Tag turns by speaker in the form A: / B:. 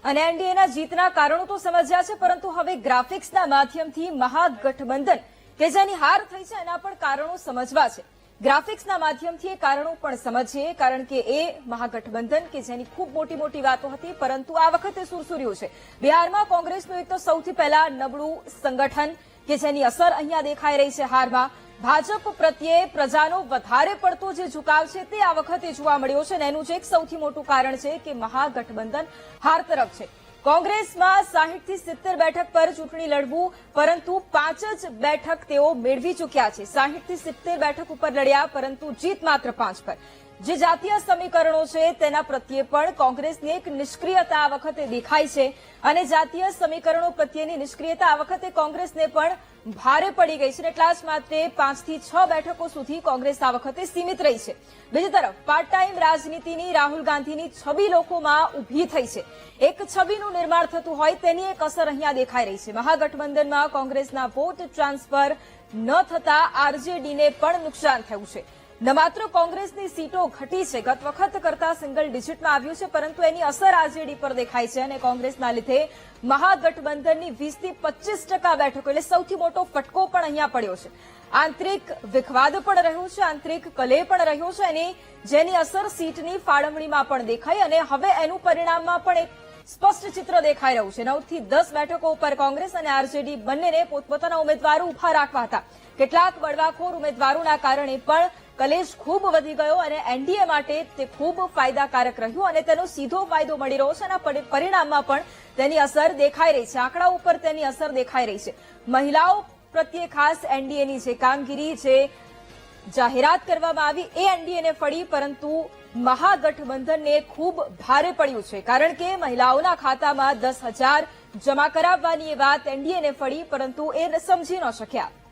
A: અને એનડીએના જીતના કારણો તો સમજ્યા છે, પરંતુ હવે ગ્રાફિક્સના માધ્યમથી મહાગઠબંધન કે જેની હાર થઈ છે એના પણ કારણો સમજવા છે. ગ્રાફિક્સના માધ્યમથી એ કારણો પણ સમજીએ, કારણ કે એ મહાગઠબંધન કે જેની ખૂબ મોટી વાતો હતી, પરંતુ આ વખતે સુરસુર્યું છે. બિહારમાં કોંગ્રેસનું એક તો સૌથી પહેલા નબળું સંગઠન કે જેની અસર અહીંયા દેખાઈ રહી છે હારમાં. ભાજપ પ્રત્યે પ્રજાનો વધારે પડતો જે ઝુકાવ છે તે આ વખતે જોવા મળ્યો છે, અને એનું જ એક સૌથી મોટું કારણ છે કે મહાગઠબંધન હાર તરફ છે. કોંગ્રેસમાં 60 થી 70 બેઠક પર ચૂંટણી લડવું, પરંતુ 5 જ બેઠક તેઓ મેળવી ચૂક્યા છે. 60 થી 70 બેઠક ઉપર લડ્યા, પરંતુ જીત માત્ર 5 પર. જે જાતીય સમીકરણો છે તેના પ્રત્યે પણ કોંગ્રેસની એક નિષ્ક્રિયતા આ વખતે દેખાય છે, અને જાતીય સમીકરણો પ્રત્યેની નિષ્ક્રિયતા આ વખતે કોંગ્રેસને પણ ભારે પડી ગઈ છે. એટલા જ માટે 5 થી 6 બેઠકો સુધી કોંગ્રેસ આ વખતે સીમિત રહી છે. બીજી તરફ પાર્ટ ટાઈમ રાજનીતિની રાહુલ ગાંધીની છબી લોકોમાં ઉભી થઈ છે. એક છબીનું નિર્માણ થતું હોય તેની એક અસર અહીંયા દેખાઈ રહી છે. મહાગઠબંધનમાં કોંગ્રેસના વોટ ટ્રાન્સફર ન થતા આરજેડીને પણ નુકસાન થયું છે. ન માત્ર કોંગ્રેસની સીટો ઘટી છે, ગત વખત કરતા સિંગલ ડિજિટમાં આવ્યું છે, પરંતુ એની અસર આરજેડી પર દેખાય છે, અને કોંગ્રેસના લીધે મહાગઠબંધનની 20 થી 25% બેઠકો એટલે સૌથી મોટો ફટકો પણ અહીંયા પડ્યો છે. આંતરિક વિખવાદ પણ રહ્યો છે, આંતરિક કલેહ પણ રહ્યો છે, અને જેની અસર સીટની ફાળવણીમાં પણ દેખાઈ, અને હવે એનું પરિણામમાં પણ એક સ્પષ્ટ ચિત્ર દેખાઈ રહ્યું છે. 9 થી 10 બેઠકો ઉપર કોંગ્રેસ અને આરજેડી બંનેને પોતપોતાના ઉમેદવારો ઉભા રાખવા હતા. કેટલાક બળવાખોર ઉમેદવારોના કારણે પણ કલેશ ખૂબ વધી ગયો, અને એનડીએ માટે તે ખૂબ ફાયદાકારક રહ્યું, અને તેનો સીધો ફાયદો મળી રહ્યો છે, અને પરિણામમાં પણ તેની અસર દેખાઈ રહી છે. આંકડા ઉપર તેની અસર દેખાઈ રહી છે. મહિલાઓ પ્રત્યે ખાસ એનડીએની જે કામગીરી, જે જાહેરાત કરવામાં આવી એ એનડીએને ફળી, પરંતુ મહાગઠબંધનને ખૂબ ભારે પડ્યું છે, કારણ કે મહિલાઓના ખાતામાં 10,000 જમા કરાવવાની એ વાત એનડીએને ફળી, પરંતુ એ સમજી ન શક્યા.